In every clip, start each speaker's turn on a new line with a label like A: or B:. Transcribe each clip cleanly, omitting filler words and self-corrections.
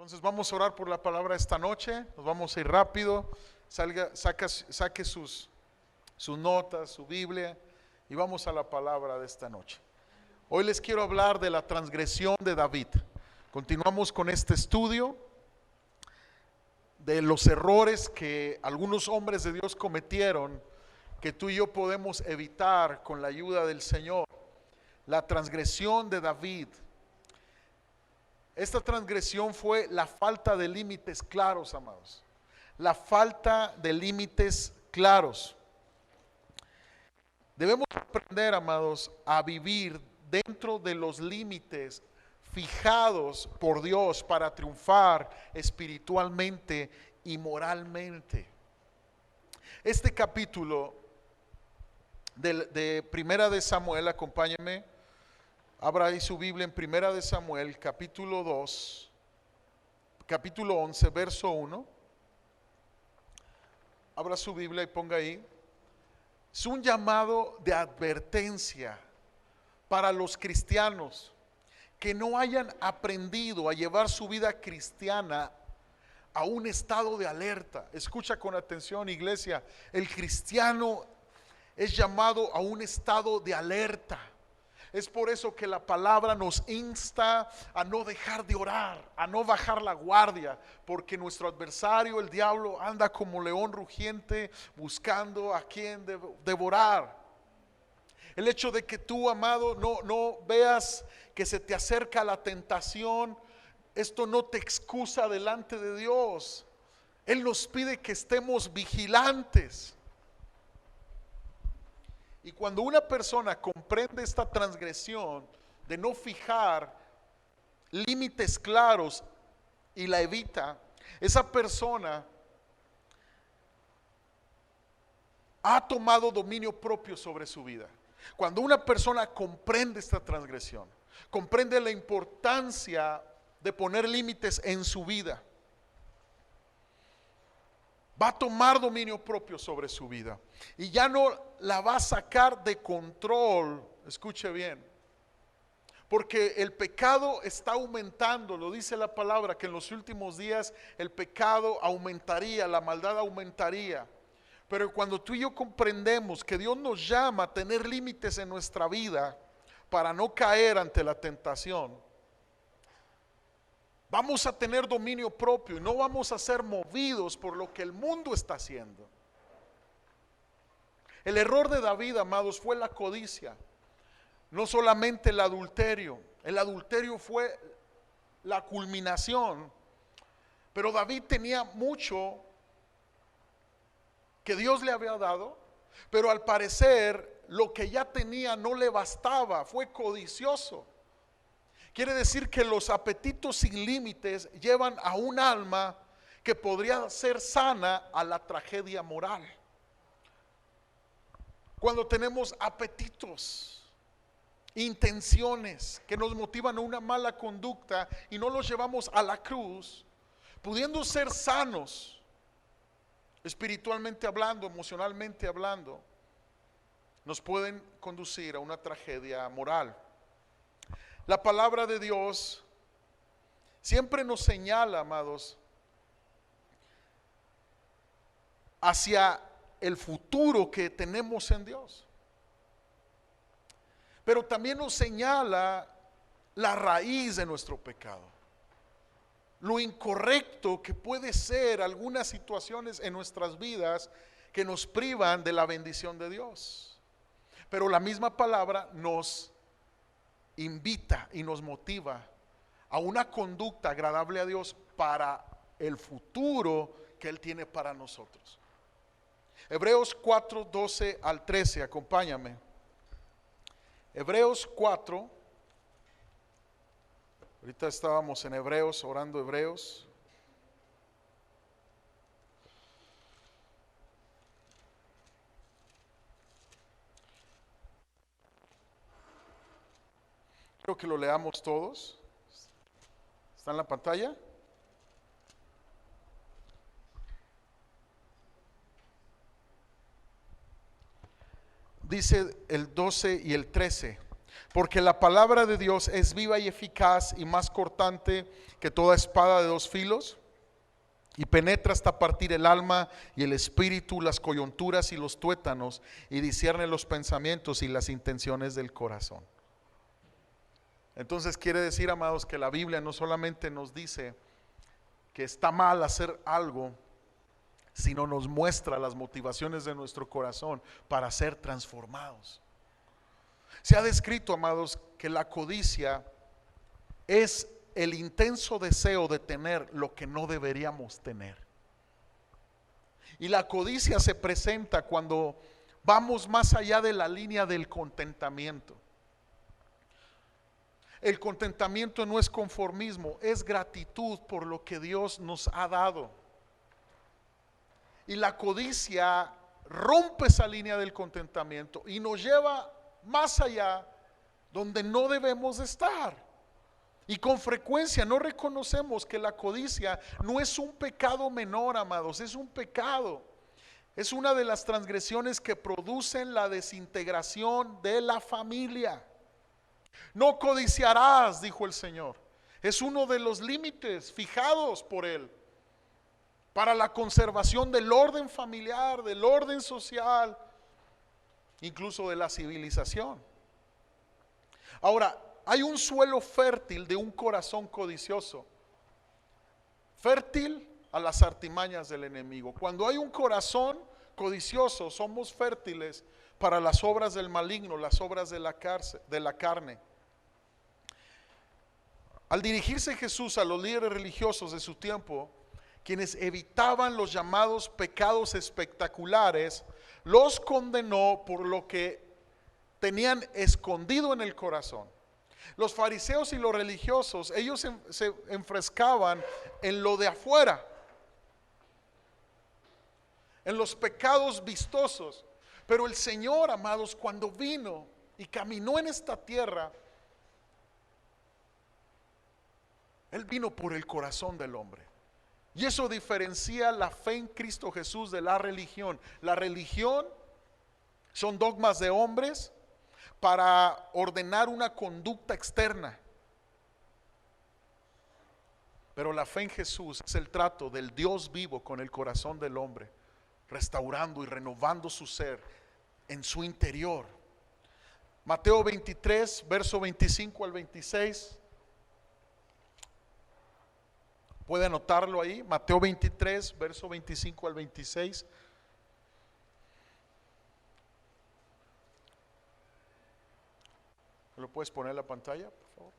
A: Entonces vamos a orar por la palabra esta noche. Nos vamos a ir rápido. Saque sus notas, su Biblia, y vamos a la palabra de esta noche. Hoy les quiero hablar de la transgresión de David. Continuamos con este estudio de los errores que algunos hombres de Dios cometieron, que tú y yo podemos evitar con la ayuda del Señor. La transgresión de David. Esta transgresión fue la falta de límites claros, amados. La falta de límites claros. Debemos aprender, amados, a vivir dentro de los límites fijados por Dios para triunfar espiritualmente y moralmente. Este capítulo de Primera de Samuel, acompáñenme. Abra ahí su Biblia en Primera de Samuel, capítulo 11, verso 1. Abra su Biblia y ponga ahí. Es un llamado de advertencia para los cristianos que no hayan aprendido a llevar su vida cristiana a un estado de alerta. Escucha con atención, iglesia. El cristiano es llamado a un estado de alerta. Es por eso que la palabra nos insta a no dejar de orar, a no bajar la guardia, porque nuestro adversario, el diablo, anda como león rugiente buscando a quien devorar. El hecho de que tú, amado, no veas que se te acerca la tentación, esto no te excusa delante de Dios. Él nos pide que estemos vigilantes. Y cuando una persona comprende esta transgresión de no fijar límites claros y la evita, esa persona ha tomado dominio propio sobre su vida. Cuando una persona comprende esta transgresión, comprende la importancia de poner límites en su vida, va a tomar dominio propio sobre su vida y ya no la va a sacar de control. Escuche bien, porque el pecado está aumentando. Lo dice la palabra que en los últimos días el pecado aumentaría, la maldad aumentaría. Pero cuando tú y yo comprendemos que Dios nos llama a tener límites en nuestra vida para no caer ante la tentación, vamos a tener dominio propio y no vamos a ser movidos por lo que el mundo está haciendo. El error de David, amados, fue la codicia. No solamente el adulterio fue la culminación, pero David tenía mucho que Dios le había dado, pero al parecer lo que ya tenía no le bastaba, fue codicioso. Quiere decir que los apetitos sin límites llevan a un alma que podría ser sana a la tragedia moral. Cuando tenemos apetitos, intenciones que nos motivan a una mala conducta y no los llevamos a la cruz, pudiendo ser sanos, espiritualmente hablando, emocionalmente hablando, nos pueden conducir a una tragedia moral. La palabra de Dios siempre nos señala, amados, hacia el futuro que tenemos en Dios. Pero también nos señala la raíz de nuestro pecado. Lo incorrecto que puede ser algunas situaciones en nuestras vidas que nos privan de la bendición de Dios. Pero la misma palabra nos invita y nos motiva a una conducta agradable a Dios para el futuro que Él tiene para nosotros. Hebreos 4, 12 al 13, acompáñame. Hebreos 4, ahorita estábamos en Hebreos, orando Hebreos. Quiero que lo leamos todos. ¿Está en la pantalla? Dice el 12 y el 13: Porque la palabra de Dios es viva y eficaz y más cortante que toda espada de dos filos, y penetra hasta partir el alma y el espíritu, las coyunturas y los tuétanos, y discierne los pensamientos y las intenciones del corazón. Entonces quiere decir, amados, que la Biblia no solamente nos dice que está mal hacer algo, sino nos muestra las motivaciones de nuestro corazón para ser transformados. Se ha descrito, amados, que la codicia es el intenso deseo de tener lo que no deberíamos tener. Y la codicia se presenta cuando vamos más allá de la línea del contentamiento. El contentamiento no es conformismo, es gratitud por lo que Dios nos ha dado. Y la codicia rompe esa línea del contentamiento y nos lleva más allá donde no debemos estar. Y con frecuencia no reconocemos que la codicia no es un pecado menor, amados, es un pecado. Es una de las transgresiones que producen la desintegración de la familia. No codiciarás, dijo el Señor. Es uno de los límites fijados por Él para la conservación del orden familiar, del orden social, incluso de la civilización. Ahora, hay un suelo fértil de un corazón codicioso, fértil a las artimañas del enemigo. Cuando hay un corazón codicioso, somos fértiles para las obras del maligno, las obras de la carne. Al dirigirse Jesús a los líderes religiosos de su tiempo, quienes evitaban los llamados pecados espectaculares, los condenó por lo que tenían escondido en el corazón. Los fariseos y los religiosos, ellos se enfrescaban en lo de afuera, en los pecados vistosos. Pero el Señor, amados, cuando vino y caminó en esta tierra, Él vino por el corazón del hombre. Y eso diferencia la fe en Cristo Jesús de la religión. La religión son dogmas de hombres para ordenar una conducta externa. Pero la fe en Jesús es el trato del Dios vivo con el corazón del hombre, restaurando y renovando su ser en su interior. Mateo 23, verso 25 al 26. Puede anotarlo ahí, Mateo 23, verso 25 al 26. ¿Lo puedes poner en la pantalla, por favor?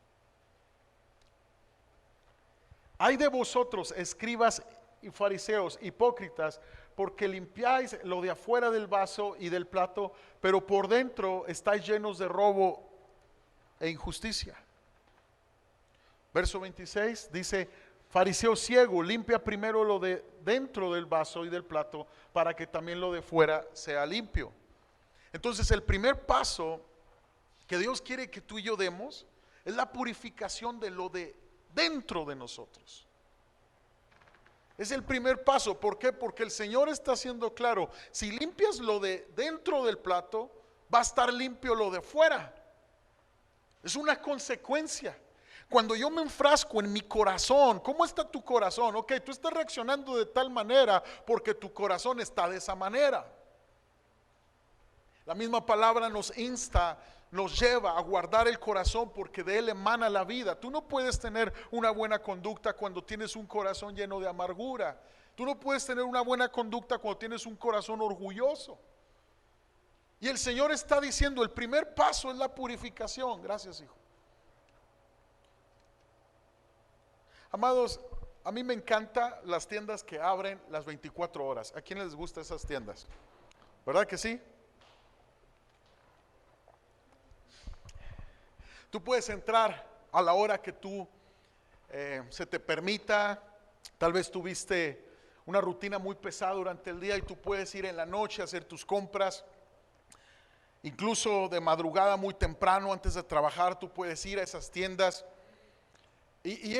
A: Hay de vosotros, escribas y fariseos, hipócritas, porque limpiáis lo de afuera del vaso y del plato, pero por dentro estáis llenos de robo e injusticia. Verso 26 dice: fariseo ciego, limpia primero lo de dentro del vaso y del plato, para que también lo de fuera sea limpio. Entonces el primer paso que Dios quiere que tú y yo demos es la purificación de lo de dentro de nosotros. Es el primer paso. ¿Por qué? Porque el Señor está haciendo claro: si limpias lo de dentro del plato, va a estar limpio lo de fuera. Es una consecuencia. Cuando yo me enfrasco en mi corazón, ¿cómo está tu corazón? Ok, tú estás reaccionando de tal manera porque tu corazón está de esa manera. La misma palabra nos insta, nos lleva a guardar el corazón porque de él emana la vida. Tú no puedes tener una buena conducta cuando tienes un corazón lleno de amargura. Tú no puedes tener una buena conducta cuando tienes un corazón orgulloso. Y el Señor está diciendo: el primer paso es la purificación. Gracias, hijo. Amados, a mí me encantan las tiendas que abren las 24 horas. ¿A quién les gustan esas tiendas? ¿Verdad que sí? Tú puedes entrar a la hora que tú se te permita. Tal vez tuviste una rutina muy pesada durante el día y tú puedes ir en la noche a hacer tus compras. Incluso de madrugada muy temprano antes de trabajar tú puedes ir a esas tiendas. Y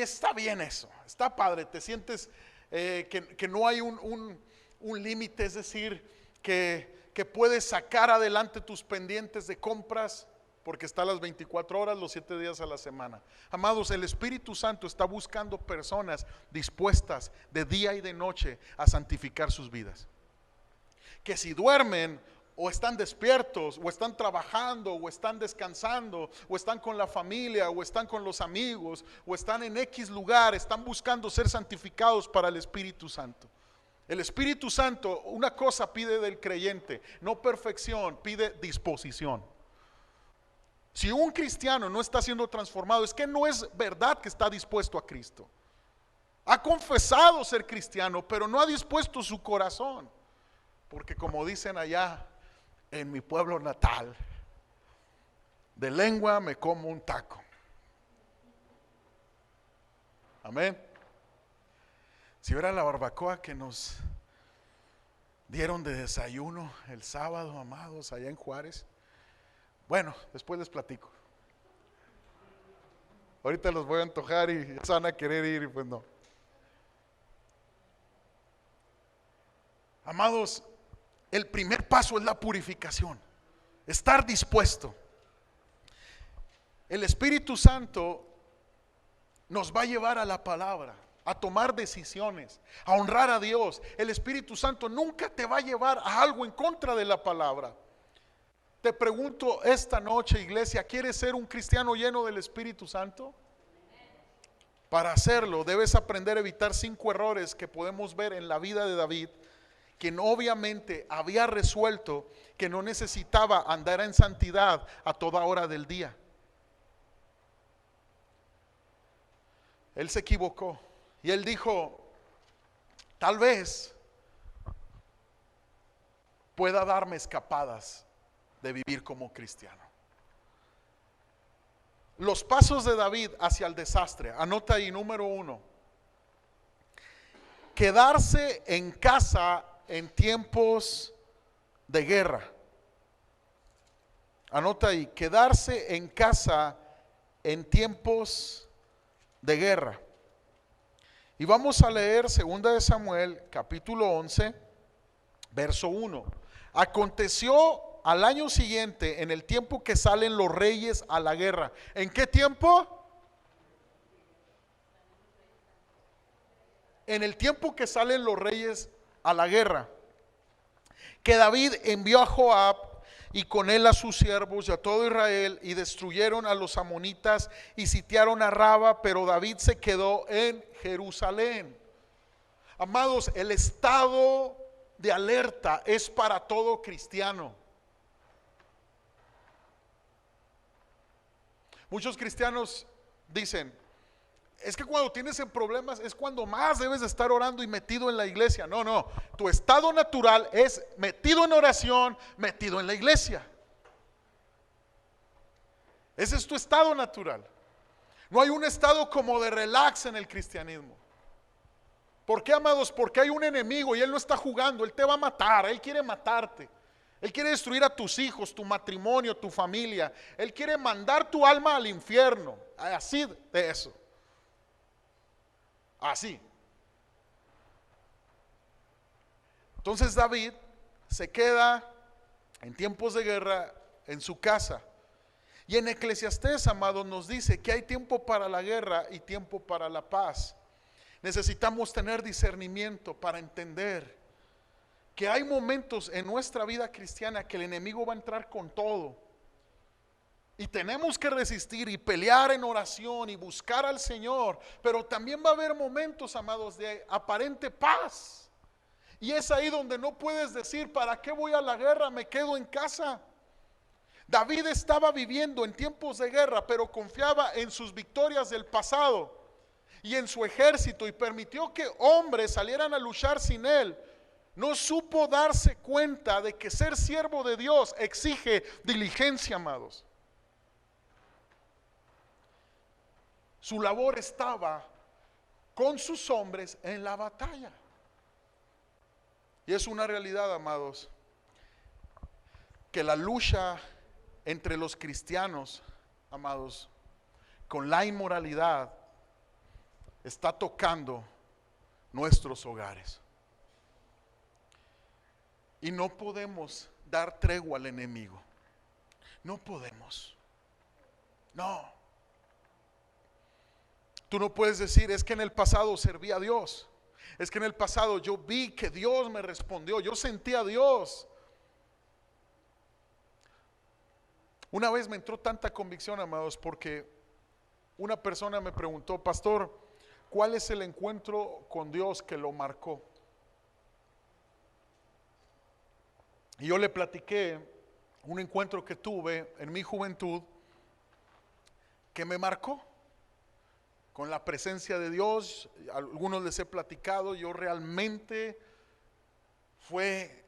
A: está bien eso, está padre, te sientes que no hay un límite, es decir, que que puedes sacar adelante tus pendientes de compras, porque está las 24 horas, los 7 días a la semana. Amados, el Espíritu Santo está buscando personas dispuestas de día y de noche a santificar sus vidas. Que si duermen o están despiertos, o están trabajando, o están descansando, o están con la familia, o están con los amigos, o están en X lugar, están buscando ser santificados para el Espíritu Santo. El Espíritu Santo una cosa pide del creyente, no perfección, pide disposición. Si un cristiano no está siendo transformado, es que no es verdad que está dispuesto a Cristo. Ha confesado ser cristiano, pero no ha dispuesto su corazón. Porque como dicen allá en mi pueblo natal, de lengua me como un taco. Amén. Si era la barbacoa que nos dieron de desayuno el sábado, amados, allá en Juárez. Bueno, después les platico. Ahorita los voy a antojar y se van a querer ir y pues no. Amados, el primer paso es la purificación, estar dispuesto. El Espíritu Santo nos va a llevar a la palabra, a tomar decisiones, a honrar a Dios. El Espíritu Santo nunca te va a llevar a algo en contra de la palabra. Te pregunto esta noche, iglesia, ¿quieres ser un cristiano lleno del Espíritu Santo? Para hacerlo debes aprender a evitar 5 errores que podemos ver en la vida de David, quien obviamente había resuelto que no necesitaba andar en santidad a toda hora del día. Él se equivocó y él dijo, tal vez pueda darme escapadas de vivir como cristiano. Los pasos de David hacia el desastre, anota ahí, número 1, quedarse en casa en tiempos de guerra. Anota ahí, quedarse en casa en tiempos de guerra. Y vamos a leer 2 de Samuel, capítulo 11, verso 1. Aconteció al año siguiente, en el tiempo que salen los reyes a la guerra. ¿En qué tiempo? En el tiempo que salen los reyes a la guerra, que David envió a Joab y con él a sus siervos y a todo Israel, y destruyeron a los amonitas y sitiaron a Raba, pero David se quedó en Jerusalén. Amados, el estado de alerta es para todo cristiano. Muchos cristianos dicen, es que cuando tienes en problemas es cuando más debes de estar orando y metido en la iglesia. No, no, tu estado natural es metido en oración, metido en la iglesia. Ese es tu estado natural. No hay un estado como de relax en el cristianismo. ¿Por qué, amados? Porque hay un enemigo y él no está jugando, él te va a matar, él quiere matarte. Él quiere destruir a tus hijos, tu matrimonio, tu familia. Él quiere mandar tu alma al infierno. Así de eso. Así. Entonces David se queda en tiempos de guerra en su casa. Y en Eclesiastés, amados, nos dice que hay tiempo para la guerra y tiempo para la paz. Necesitamos tener discernimiento para entender que hay momentos en nuestra vida cristiana que el enemigo va a entrar con todo. Y tenemos que resistir y pelear en oración y buscar al Señor. Pero también va a haber momentos, amados, de aparente paz. Y es ahí donde no puedes decir, ¿para qué voy a la guerra? Me quedo en casa. David estaba viviendo en tiempos de guerra, pero confiaba en sus victorias del pasado y en su ejército, y permitió que hombres salieran a luchar sin él. No supo darse cuenta de que ser siervo de Dios exige diligencia, amados. Su labor estaba con sus hombres en la batalla. Y es una realidad, amados, que la lucha entre los cristianos, amados, con la inmoralidad está tocando nuestros hogares. Y no podemos dar tregua al enemigo. No podemos. No. Tú no puedes decir, es que en el pasado serví a Dios. Es que en el pasado yo vi que Dios me respondió. Yo sentí a Dios. Una vez me entró tanta convicción, amados, porque una persona me preguntó, pastor, ¿cuál es el encuentro con Dios que lo marcó? Y yo le platiqué un encuentro que tuve en mi juventud que me marcó con la presencia de Dios. A algunos les he platicado, yo realmente fue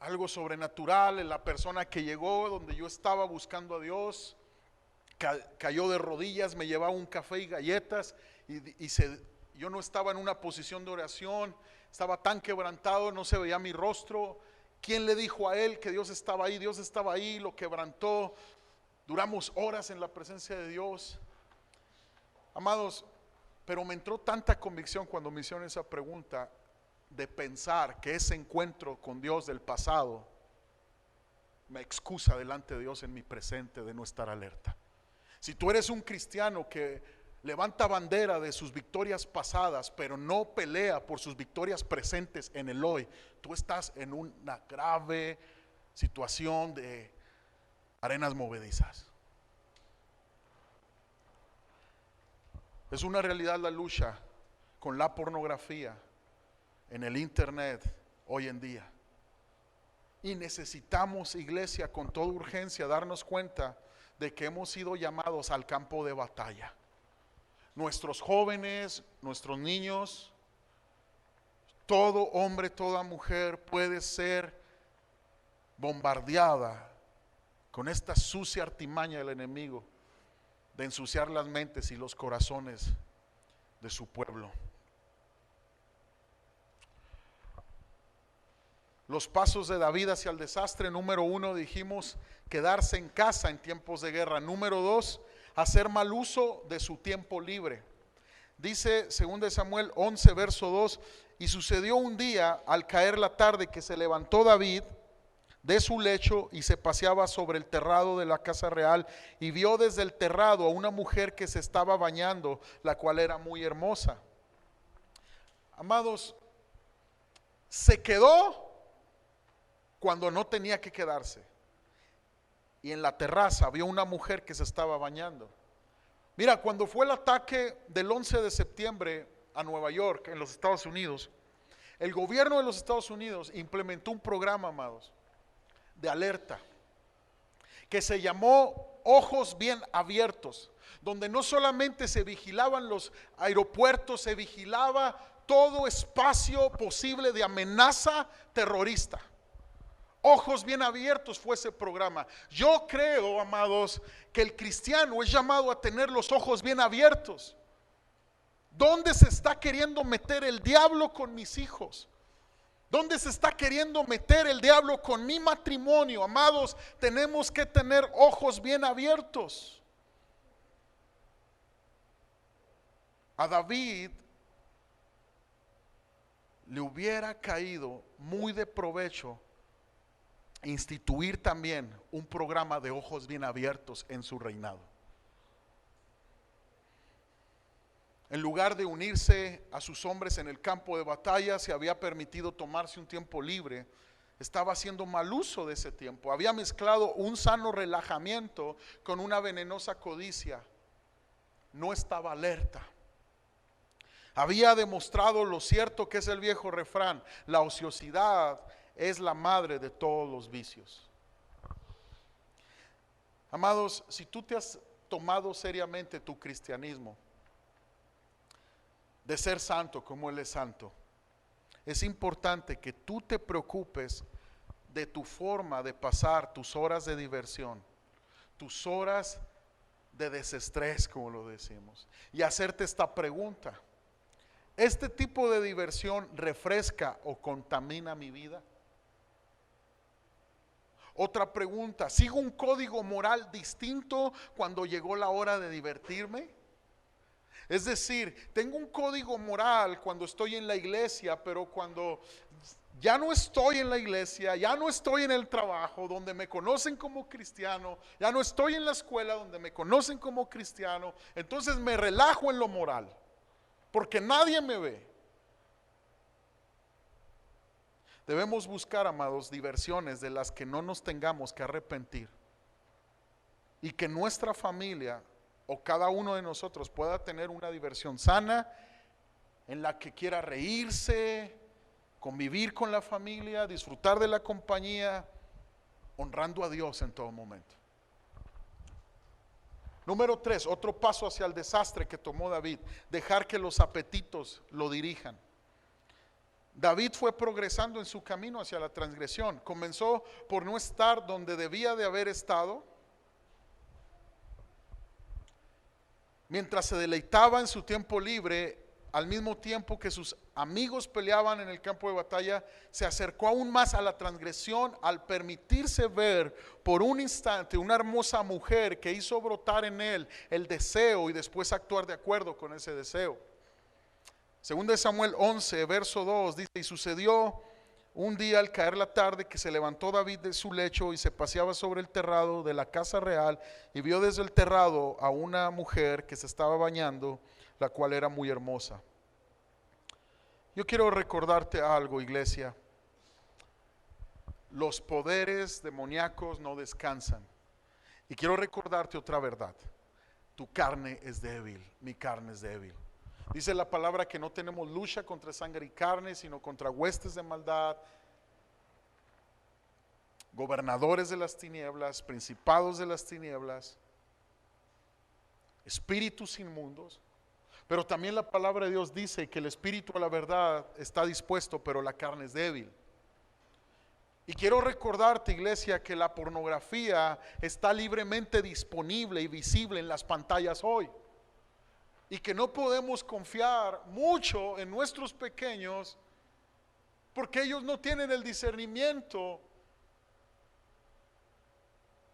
A: algo sobrenatural. En la persona que llegó donde yo estaba buscando a Dios, cayó de rodillas, me llevaba un café y galletas yo no estaba en una posición de oración, estaba tan quebrantado, no se veía mi rostro. ¿Quién le dijo a él que Dios estaba ahí? Dios estaba ahí, lo quebrantó. Duramos horas en la presencia de Dios. Amados, pero me entró tanta convicción cuando me hicieron esa pregunta, de pensar que ese encuentro con Dios del pasado me excusa delante de Dios en mi presente de no estar alerta. Si tú eres un cristiano que levanta bandera de sus victorias pasadas, pero no pelea por sus victorias presentes en el hoy, tú estás en una grave situación de arenas movedizas. Es una realidad la lucha con la pornografía en el internet hoy en día. Y necesitamos, iglesia, con toda urgencia darnos cuenta de que hemos sido llamados al campo de batalla. Nuestros jóvenes, nuestros niños, todo hombre, toda mujer puede ser bombardeada con esta sucia artimaña del enemigo de ensuciar las mentes y los corazones de su pueblo. Los pasos de David hacia el desastre: número 1, dijimos, quedarse en casa en tiempos de guerra. Número 2, hacer mal uso de su tiempo libre. Dice 2 Samuel 11, verso 2, y sucedió un día al caer la tarde que se levantó David de su lecho y se paseaba sobre el terrado de la casa real, y vio desde el terrado a una mujer que se estaba bañando, la cual era muy hermosa. Amados, se quedó cuando no tenía que quedarse, y en la terraza vio una mujer que se estaba bañando. Mira, cuando fue el ataque del 11 de septiembre a Nueva York, en los Estados Unidos, el gobierno de los Estados Unidos implementó un programa, amados, de alerta, que se llamó Ojos Bien Abiertos, donde no solamente se vigilaban los aeropuertos, se vigilaba todo espacio posible de amenaza terrorista. Ojos Bien Abiertos fue ese programa. Yo creo, amados, que el cristiano es llamado a tener los ojos bien abiertos. ¿Dónde se está queriendo meter el diablo con mis hijos? ¿Dónde se está queriendo meter el diablo con mi matrimonio? Amados, tenemos que tener ojos bien abiertos. A David le hubiera caído muy de provecho instituir también un programa de ojos bien abiertos en su reinado. En lugar de unirse a sus hombres en el campo de batalla, se había permitido tomarse un tiempo libre. Estaba haciendo mal uso de ese tiempo. Había mezclado un sano relajamiento con una venenosa codicia. No estaba alerta. Había demostrado lo cierto que es el viejo refrán: la ociosidad es la madre de todos los vicios. Amados, si tú te has tomado seriamente tu cristianismo, de ser santo como Él es santo, es importante que tú te preocupes de tu forma de pasar tus horas de diversión, tus horas de desestrés, como lo decimos, y hacerte esta pregunta: ¿este tipo de diversión refresca o contamina mi vida? Otra pregunta: ¿sigo un código moral distinto cuando llegó la hora de divertirme? Es decir, tengo un código moral cuando estoy en la iglesia, pero cuando ya no estoy en la iglesia, ya no estoy en el trabajo donde me conocen como cristiano, ya no estoy en la escuela donde me conocen como cristiano, entonces me relajo en lo moral, porque nadie me ve. Debemos buscar, amados, diversiones de las que no nos tengamos que arrepentir y que nuestra familia o cada uno de nosotros pueda tener una diversión sana en la que quiera reírse, convivir con la familia, disfrutar de la compañía, honrando a Dios en todo momento. Número 3, otro paso hacia el desastre que tomó David: dejar que los apetitos lo dirijan. David fue progresando en su camino hacia la transgresión. Comenzó por no estar donde debía de haber estado. Mientras se deleitaba en su tiempo libre, al mismo tiempo que sus amigos peleaban en el campo de batalla, se acercó aún más a la transgresión al permitirse ver por un instante una hermosa mujer que hizo brotar en él el deseo y después actuar de acuerdo con ese deseo. Según de Samuel 11, verso 2, dice: y sucedió un día al caer la tarde que se levantó David de su lecho y se paseaba sobre el terrado de la casa real y vio desde el terrado a una mujer que se estaba bañando, la cual era muy hermosa. Yo quiero recordarte algo, iglesia. Los poderes demoníacos no descansan. Y quiero recordarte otra verdad: tu carne es débil, mi carne es débil. Dice la palabra que no tenemos lucha contra sangre y carne, sino contra huestes de maldad, gobernadores de las tinieblas, principados de las tinieblas, espíritus inmundos. Pero también la palabra de Dios dice que el espíritu a la verdad está dispuesto, pero la carne es débil. Y quiero recordarte, iglesia, que la pornografía está libremente disponible y visible en las pantallas hoy. Y que no podemos confiar mucho en nuestros pequeños porque ellos no tienen el discernimiento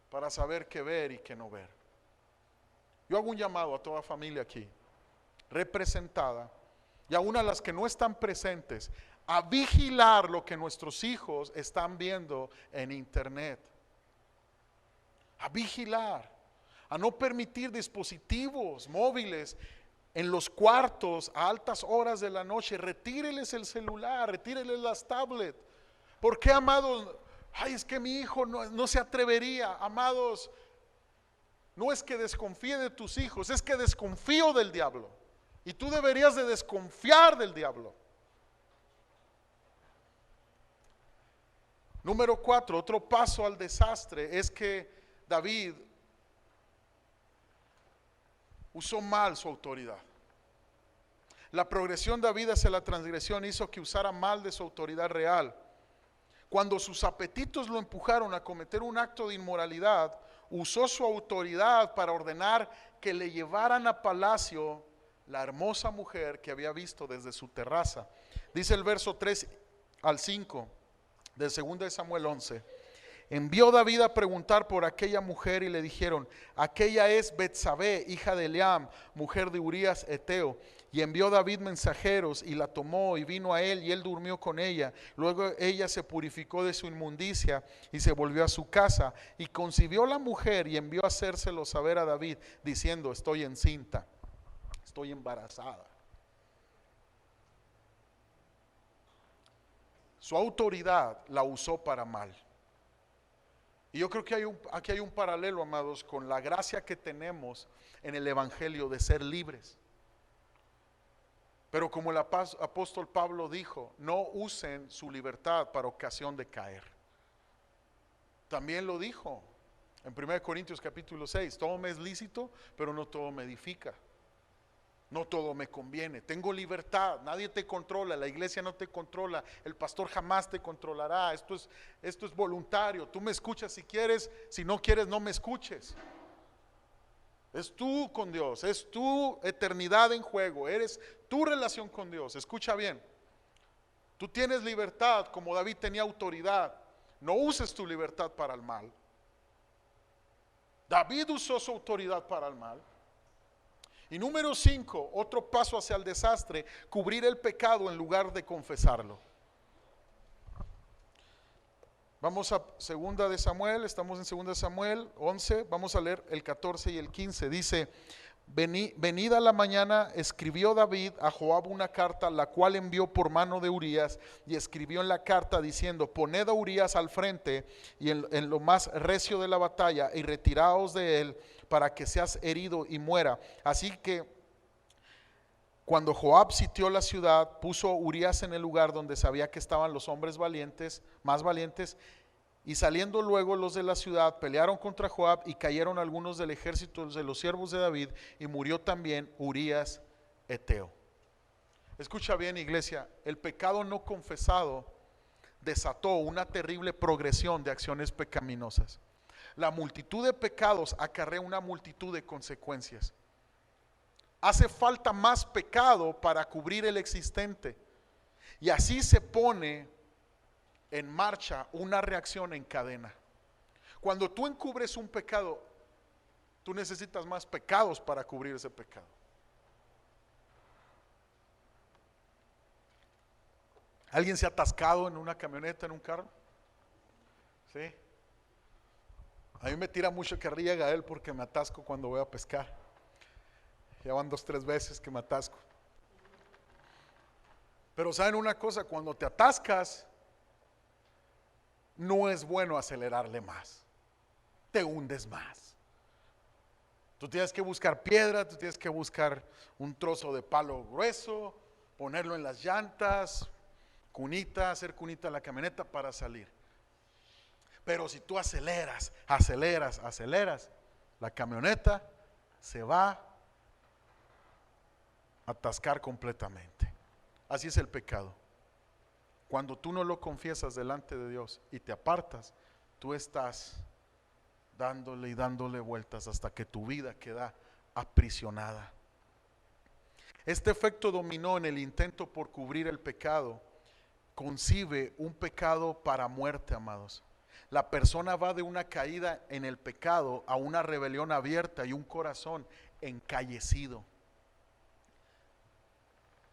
A: para saber qué ver y qué no ver. Yo hago un llamado a toda familia aquí representada y aún a las que no están presentes a vigilar lo que nuestros hijos están viendo en internet. A vigilar, a no permitir dispositivos móviles en los cuartos a altas horas de la noche. Retíreles el celular, retíreles las tablets. ¿Por qué, amados? Ay, es que mi hijo no se atrevería. Amados, no es que desconfíe de tus hijos, es que desconfío del diablo. Y tú deberías de desconfiar del diablo. Número 4, otro paso al desastre es que David usó mal su autoridad. La progresión de David hacia la transgresión hizo que usara mal de su autoridad real. Cuando sus apetitos lo empujaron a cometer un acto de inmoralidad, usó su autoridad para ordenar que le llevaran a palacio la hermosa mujer que había visto desde su terraza. Dice el verso 3 al 5 de 2 de Samuel 11: envió David a preguntar por aquella mujer y le dijeron: aquella es Betsabé, hija de Eliam, mujer de Urías Eteo. Y envió David mensajeros y la tomó y vino a él y él durmió con ella. Luego ella se purificó de su inmundicia y se volvió a su casa y concibió la mujer y envió a hacérselo saber a David diciendo: estoy encinta, estoy embarazada. Su autoridad la usó para mal. Y yo creo que aquí hay un paralelo, amados, con la gracia que tenemos en el evangelio de ser libres. Pero como el apóstol Pablo dijo, no usen su libertad para ocasión de caer. También lo dijo en 1 Corintios capítulo 6, todo me es lícito, pero no todo me edifica. No todo me conviene. Tengo libertad, nadie te controla, la iglesia no te controla, el pastor jamás te controlará. Esto es voluntario. Tú me escuchas si quieres, si no quieres no me escuches. Es tú con Dios, es tu eternidad en juego, eres tu relación con Dios. Escucha bien. Tú tienes libertad como David tenía autoridad. No uses tu libertad para el mal. David usó su autoridad para el mal. Y número 5, otro paso hacia el desastre, cubrir el pecado en lugar de confesarlo. Vamos a segunda de Samuel, estamos en segunda de Samuel 11, vamos a leer el 14 y el 15. Dice: venida la mañana, escribió David a Joab una carta, la cual envió por mano de Urías, y escribió en la carta diciendo: poned a Urías al frente y en lo más recio de la batalla, y retiraos de él, para que seas herido y muera. Así que cuando Joab sitió la ciudad, puso a Urías en el lugar donde sabía que estaban los hombres valientes, más valientes, y saliendo luego los de la ciudad, pelearon contra Joab, y cayeron algunos del ejército de los siervos de David, y murió también Urías Eteo. Escucha bien, iglesia, el pecado no confesado desató una terrible progresión de acciones pecaminosas. La multitud de pecados acarrea una multitud de consecuencias. Hace falta más pecado para cubrir el existente, y así se pone en marcha una reacción en cadena. Cuando tú encubres un pecado, tú necesitas más pecados para cubrir ese pecado. ¿Alguien se ha atascado en una camioneta, en un carro? Sí. A mí me tira mucho carrilla Gael porque me atasco cuando voy a pescar. Ya van 2 o 3 veces que me atasco. Pero saben una cosa, cuando te atascas, no es bueno acelerarle más. Te hundes más. Tú tienes que buscar piedra, tú tienes que buscar un trozo de palo grueso, ponerlo en las llantas, cunita, hacer cunita a la camioneta para salir. Pero si tú aceleras, la camioneta se va a atascar completamente. Así es el pecado. Cuando tú no lo confiesas delante de Dios y te apartas, tú estás dándole y dándole vueltas hasta que tu vida queda aprisionada. Este efecto dominó en el intento por cubrir el pecado. Concibe un pecado para muerte, amados. La persona va de una caída en el pecado a una rebelión abierta y un corazón encallecido.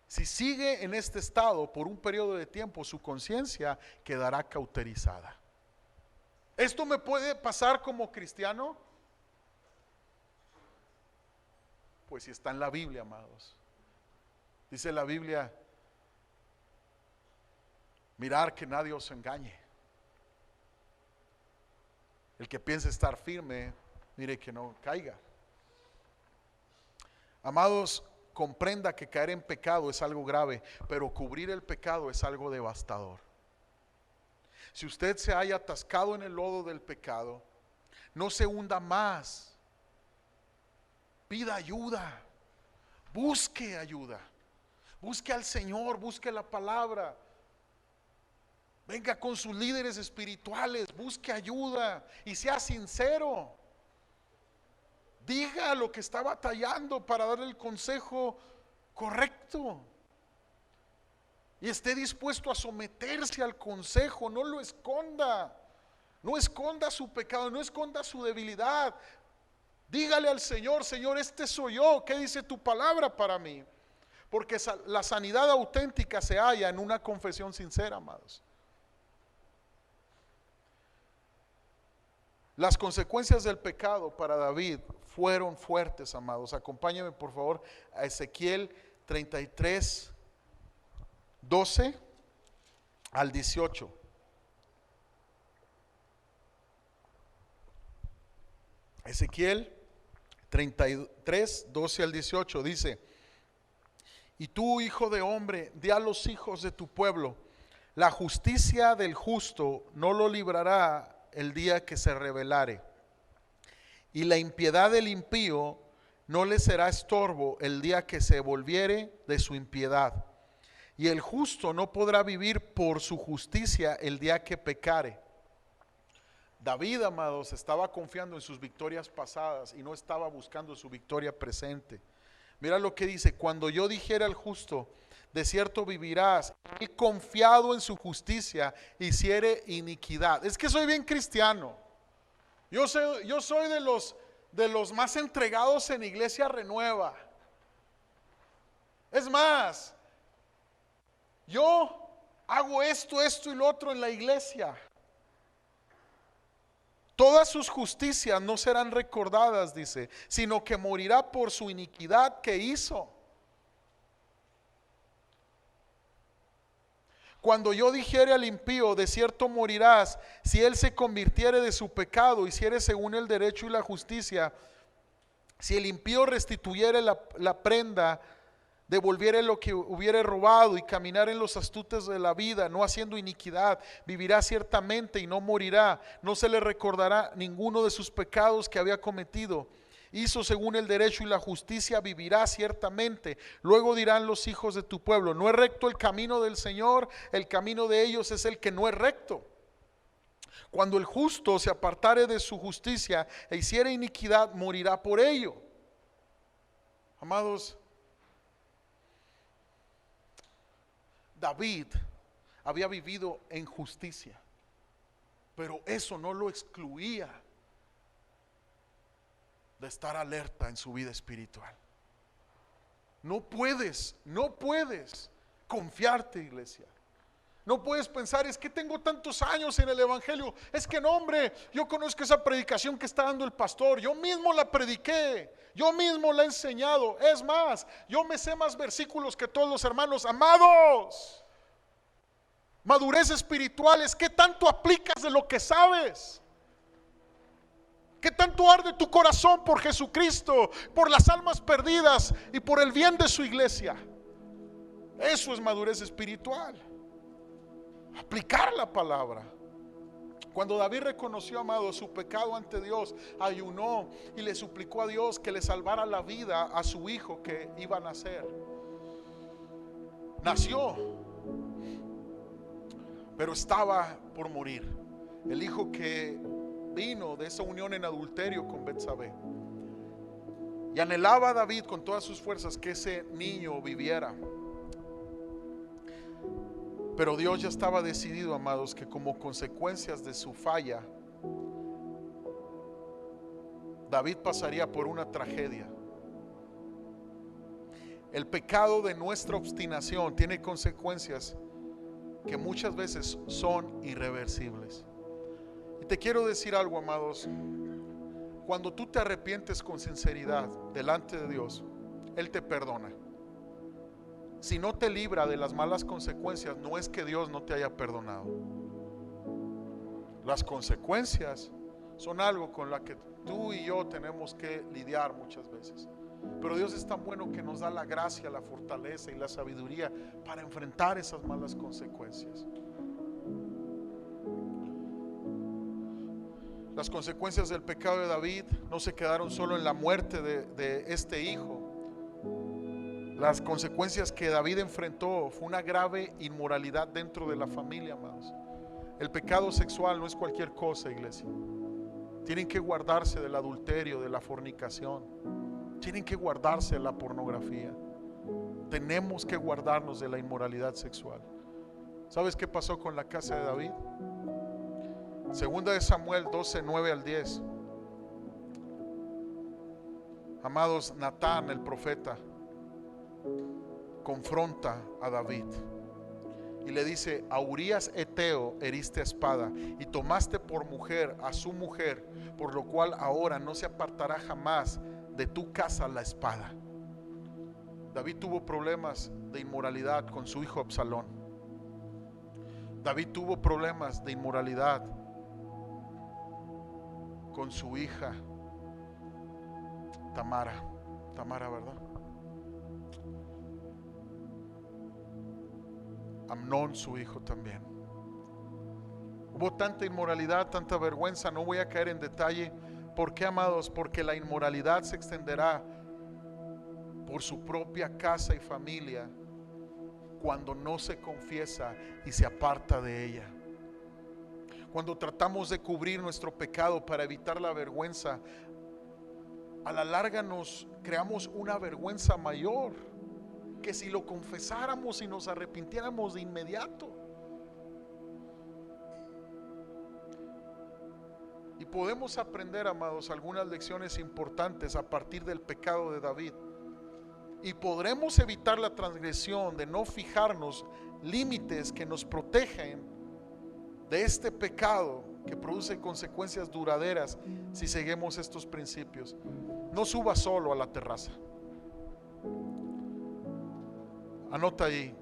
A: Si sigue en este estado por un periodo de tiempo, su conciencia quedará cauterizada. ¿Esto me puede pasar como cristiano? Pues si está en la Biblia, amados. Dice la Biblia: mirar que nadie os engañe. El que piense estar firme, mire que no caiga. Amados, comprenda que caer en pecado es algo grave, pero cubrir el pecado es algo devastador. Si usted se haya atascado en el lodo del pecado, no se hunda más. Pida ayuda. Busque ayuda. Busque al Señor, busque la palabra. Venga con sus líderes espirituales, busque ayuda y sea sincero. Diga lo que está batallando para darle el consejo correcto. Y esté dispuesto a someterse al consejo, no lo esconda. No esconda su pecado, no esconda su debilidad. Dígale al Señor: Señor, este soy yo, ¿qué dice tu palabra para mí? Porque la sanidad auténtica se halla en una confesión sincera, amados. Las consecuencias del pecado para David fueron fuertes, amados. Acompáñame por favor a Ezequiel 33, 12 al 18. Ezequiel 33, 12 al 18 dice: y tú, hijo de hombre, di a los hijos de tu pueblo: la justicia del justo no lo librará el día que se rebelare, y la impiedad del impío no le será estorbo el día que se volviere de su impiedad, y el justo no podrá vivir por su justicia el día que pecare. David, amados, estaba confiando en sus victorias pasadas y no estaba buscando su victoria presente. Mira lo que dice: cuando yo dijera al justo: de cierto vivirás, y confiado en su justicia hiciere iniquidad. Es que soy bien cristiano. Yo soy de los más entregados en Iglesia Renueva. Es más, yo hago esto, esto y lo otro en la iglesia. Todas sus justicias no serán recordadas, dice, sino que morirá por su iniquidad que hizo. Cuando yo dijere al impío, de cierto morirás, si él se convirtiere de su pecado, hiciere según el derecho y la justicia, si el impío restituyere la prenda, devolviere lo que hubiere robado y caminar en los astutos de la vida, no haciendo iniquidad, vivirá ciertamente y no morirá, no se le recordará ninguno de sus pecados que había cometido. Hizo según el derecho y la justicia, vivirá ciertamente. Luego dirán los hijos de tu pueblo, no es recto el camino del Señor, el camino de ellos es el que no es recto. Cuando el justo se apartare de su justicia e hiciere iniquidad, morirá por ello. Amados, David había vivido en justicia, pero eso no lo excluía de estar alerta en su vida espiritual. No puedes confiarte, iglesia. No puedes pensar, es que tengo tantos años en el evangelio, es que no, hombre, yo conozco esa predicación que está dando el pastor, yo mismo la prediqué, yo mismo la he enseñado. Es más, yo me sé más versículos que todos los hermanos. Amados, madurez espiritual es ¿qué tanto aplicas de lo que sabes? ¿Qué tanto arde tu corazón por Jesucristo, por las almas perdidas y por el bien de su iglesia? Eso es madurez espiritual. Aplicar la palabra. Cuando David reconoció, amado, su pecado ante Dios, ayunó y le suplicó a Dios que le salvara la vida a su hijo que iba a nacer. Nació, pero estaba por morir. El hijo que vino de esa unión en adulterio con Betsabé. Y anhelaba a David con todas sus fuerzas que ese niño viviera. Pero Dios ya estaba decidido, amados, que como consecuencias de su falla, David pasaría por una tragedia. El pecado de nuestra obstinación tiene consecuencias que muchas veces son irreversibles. Y te quiero decir algo, amados. Cuando tú te arrepientes con sinceridad delante de Dios, Él te perdona. Si no te libra de las malas consecuencias, no es que Dios no te haya perdonado. Las consecuencias son algo con la que tú y yo tenemos que lidiar muchas veces. Pero Dios es tan bueno que nos da la gracia, la fortaleza y la sabiduría para enfrentar esas malas consecuencias. Las consecuencias del pecado de David no se quedaron solo en la muerte de este hijo. Las consecuencias que David enfrentó fue una grave inmoralidad dentro de la familia, amados. El pecado sexual no es cualquier cosa, iglesia. Tienen que guardarse del adulterio, de la fornicación. Tienen que guardarse de la pornografía. Tenemos que guardarnos de la inmoralidad sexual. ¿Sabes qué pasó con la casa de David? Segunda de Samuel 12, 9 al 10. Amados, Natán, el profeta, confronta a David y le dice: a Urías Eteo heriste a espada y tomaste por mujer a su mujer, por lo cual ahora no se apartará jamás de tu casa la espada. David tuvo problemas de inmoralidad con su hijo Absalón. David tuvo problemas de inmoralidad con su hija Tamara, ¿verdad? Amnón, su hijo, también. Hubo tanta inmoralidad, tanta vergüenza. No voy a caer en detalle. ¿Por qué, amados? Porque la inmoralidad se extenderá por su propia casa y familia cuando no se confiesa y se aparta de ella. Cuando tratamos de cubrir nuestro pecado para evitar la vergüenza, a la larga nos creamos una vergüenza mayor que si lo confesáramos y nos arrepintiéramos de inmediato. Y podemos aprender, amados, algunas lecciones importantes a partir del pecado de David. y podremos evitar la transgresión de no fijarnos límites que nos protegen de este pecado que produce consecuencias duraderas si seguimos estos principios. No subas solo a la terraza. Anota ahí,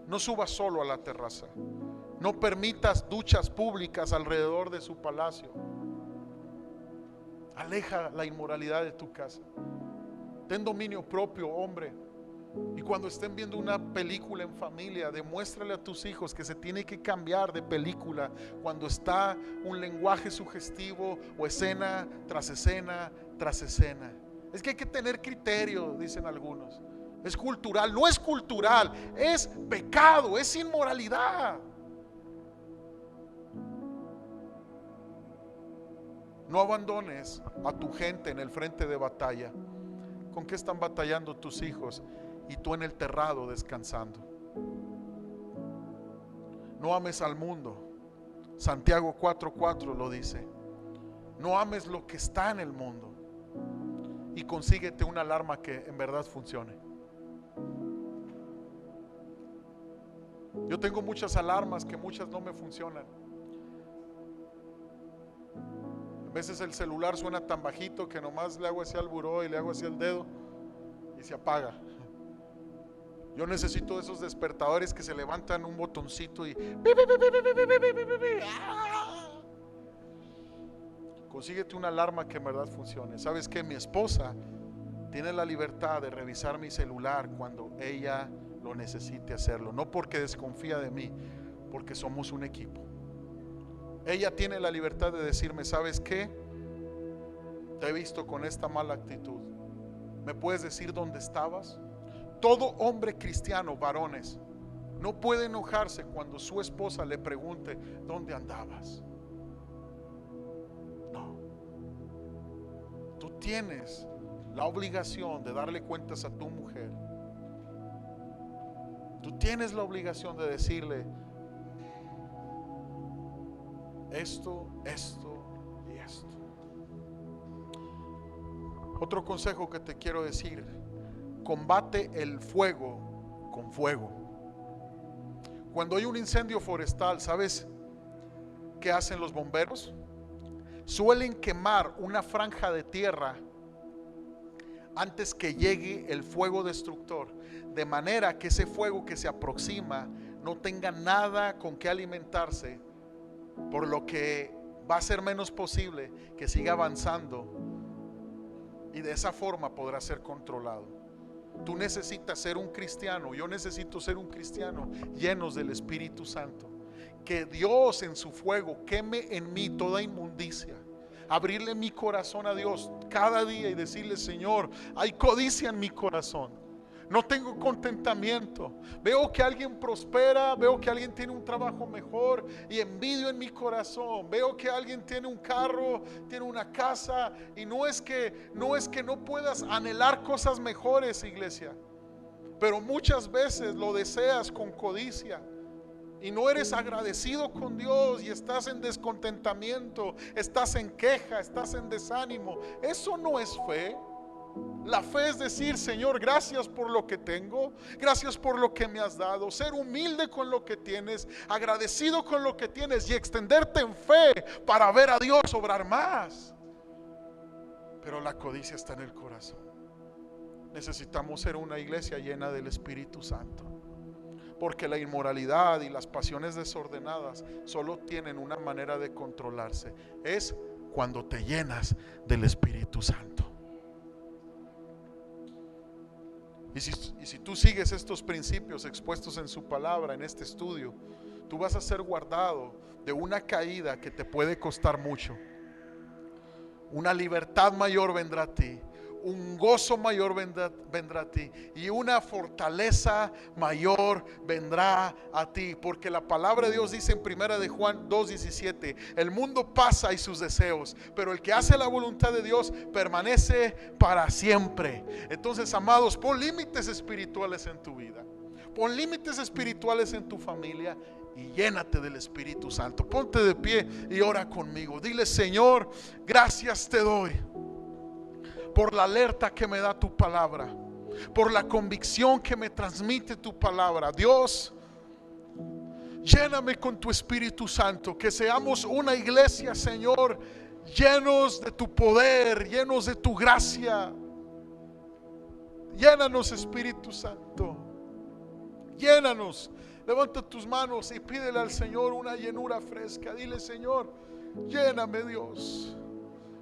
A: no subas solo a la terraza. No permitas duchas públicas alrededor de su palacio. Aleja la inmoralidad de tu casa. Ten dominio propio, hombre. Y cuando estén viendo una película en familia, demuéstrale a tus hijos que se tiene que cambiar de película cuando está un lenguaje sugestivo o escena tras escena tras escena. Es que hay que tener criterio, dicen algunos. Es cultural. No es cultural, es pecado, es inmoralidad. No abandones a tu gente en el frente de batalla. ¿Con qué están batallando tus hijos? Y tú en el terrado descansando. No ames al mundo. Santiago 4:4 lo dice. No ames lo que está en el mundo. Y consíguete una alarma que en verdad funcione. Yo tengo muchas alarmas que muchas no me funcionan. A veces el celular suena tan bajito que nomás le hago así al buró y le hago así el dedo y se apaga. Yo necesito esos despertadores que se levantan un botoncito y consíguete una alarma que en verdad funcione. ¿Sabes qué? Mi esposa tiene la libertad de revisar mi celular cuando ella lo necesite hacerlo. No porque desconfía de mí, porque somos un equipo. Ella tiene la libertad de decirme, ¿sabes qué? Te he visto con esta mala actitud. ¿Me puedes decir dónde estabas? Todo hombre cristiano, varones, no puede enojarse cuando su esposa le pregunte ¿dónde andabas? No. Tú tienes la obligación de darle cuentas a tu mujer. Tú tienes la obligación de decirle esto y esto. Otro consejo que te quiero decir: combate el fuego con fuego. Cuando hay un incendio forestal, ¿sabes qué hacen los bomberos? Suelen quemar una franja de tierra antes que llegue el fuego destructor, de manera que ese fuego que se aproxima no tenga nada con que alimentarse, por lo que va a ser menos posible que siga avanzando, y de esa forma podrá ser controlado. Tú necesitas ser un cristiano, yo necesito ser un cristiano llenos del Espíritu Santo. Que Dios en su fuego queme en mí toda inmundicia. Abrirle mi corazón a Dios cada día y decirle: Señor, hay codicia en mi corazón. No tengo contentamiento. Veo que alguien prospera, veo que alguien tiene un trabajo mejor y envidio en mi corazón. Veo que alguien tiene un carro, tiene una casa, y no es que no puedas anhelar cosas mejores, iglesia, pero muchas veces lo deseas con codicia y no eres agradecido con Dios y estás en descontentamiento, estás en queja, estás en desánimo. Eso no es fe. La fe es decir: Señor, gracias por lo que tengo, gracias por lo que me has dado. Ser humilde con lo que tienes, agradecido con lo que tienes, y extenderte en fe para ver a Dios obrar más. Pero la codicia está en el corazón. Necesitamos ser una iglesia llena del Espíritu Santo, porque la inmoralidad y las pasiones desordenadas solo tienen una manera de controlarse: es cuando te llenas del Espíritu Santo. Y si tú sigues estos principios expuestos en su palabra, en este estudio, tú vas a ser guardado de una caída que te puede costar mucho. Una libertad mayor vendrá a ti, un gozo mayor vendrá a ti, y una fortaleza mayor vendrá a ti, porque la palabra de Dios dice en 1 de Juan 2:17: el mundo pasa y sus deseos, pero el que hace la voluntad de Dios permanece para siempre. Entonces, amados, pon límites espirituales en tu vida, pon límites espirituales en tu familia y llénate del Espíritu Santo. Ponte de pie y ora conmigo. Dile: Señor, gracias te doy por la alerta que me da tu palabra. por la convicción que me transmite tu palabra. Dios, lléname con tu Espíritu Santo, que seamos una iglesia, Señor, llenos de tu poder, llenos de tu gracia. Llénanos, Espíritu Santo, llénanos. Levanta tus manos y pídele al Señor una llenura fresca. Dile: Señor, lléname, Dios,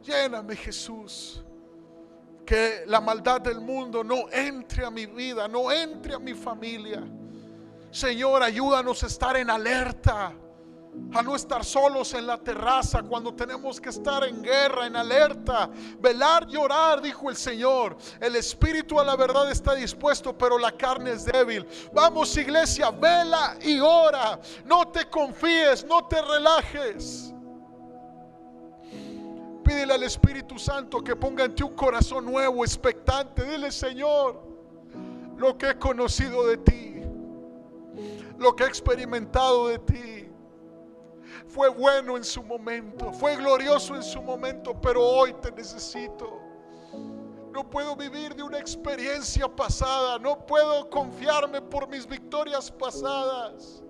A: lléname, Jesús. Que la maldad del mundo no entre a mi vida, no entre a mi familia. Señor, ayúdanos a estar en alerta, a no estar solos en la terraza cuando tenemos que estar en guerra, en alerta, velar y orar, dijo el Señor. El espíritu a la verdad está dispuesto, pero la carne es débil. Vamos, iglesia, vela y ora. No te confíes, no te relajes. Pídele al Espíritu Santo que ponga en ti un corazón nuevo, expectante. Dile: Señor, lo que he conocido de ti, lo que he experimentado de ti, fue bueno en su momento, fue glorioso en su momento, pero hoy te necesito. No puedo vivir de una experiencia pasada, no puedo confiarme por mis victorias pasadas.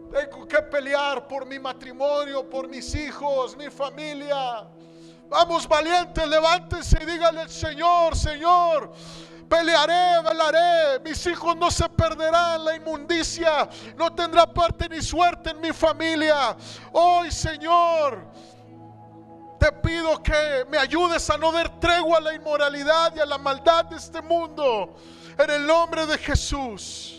A: Tengo que pelear por mi matrimonio, por mis hijos, mi familia. Vamos, valientes, levántense y díganle al Señor: Señor, pelearé, velaré. Mis hijos no se perderán, la inmundicia no tendrá parte ni suerte en mi familia. Hoy, Señor, te pido que me ayudes a no dar tregua a la inmoralidad y a la maldad de este mundo, en el nombre de Jesús.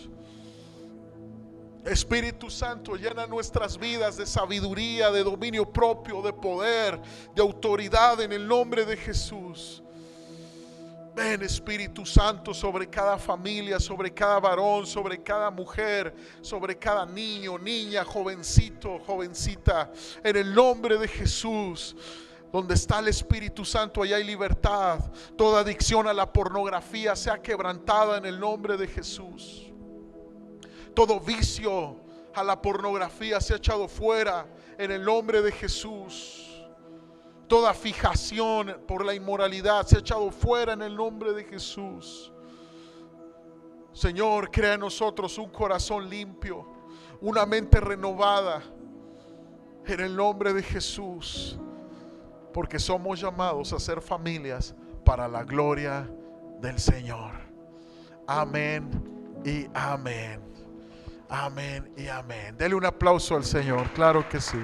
A: Espíritu Santo, llena nuestras vidas de sabiduría, de dominio propio, de poder, de autoridad, en el nombre de Jesús. Ven, Espíritu Santo, sobre cada familia, sobre cada varón, sobre cada mujer, sobre cada niño, niña, jovencito, jovencita, en el nombre de Jesús. Donde está el Espíritu Santo, allá hay libertad. Toda adicción a la pornografía sea quebrantada en el nombre de Jesús. Todo vicio a la pornografía se ha echado fuera en el nombre de Jesús. Toda fijación por la inmoralidad se ha echado fuera en el nombre de Jesús. Señor, crea en nosotros un corazón limpio, una mente renovada, en el nombre de Jesús, porque somos llamados a ser familias para la gloria del Señor. Amén y amén. Amén y amén. Dele un aplauso al Señor, claro que sí.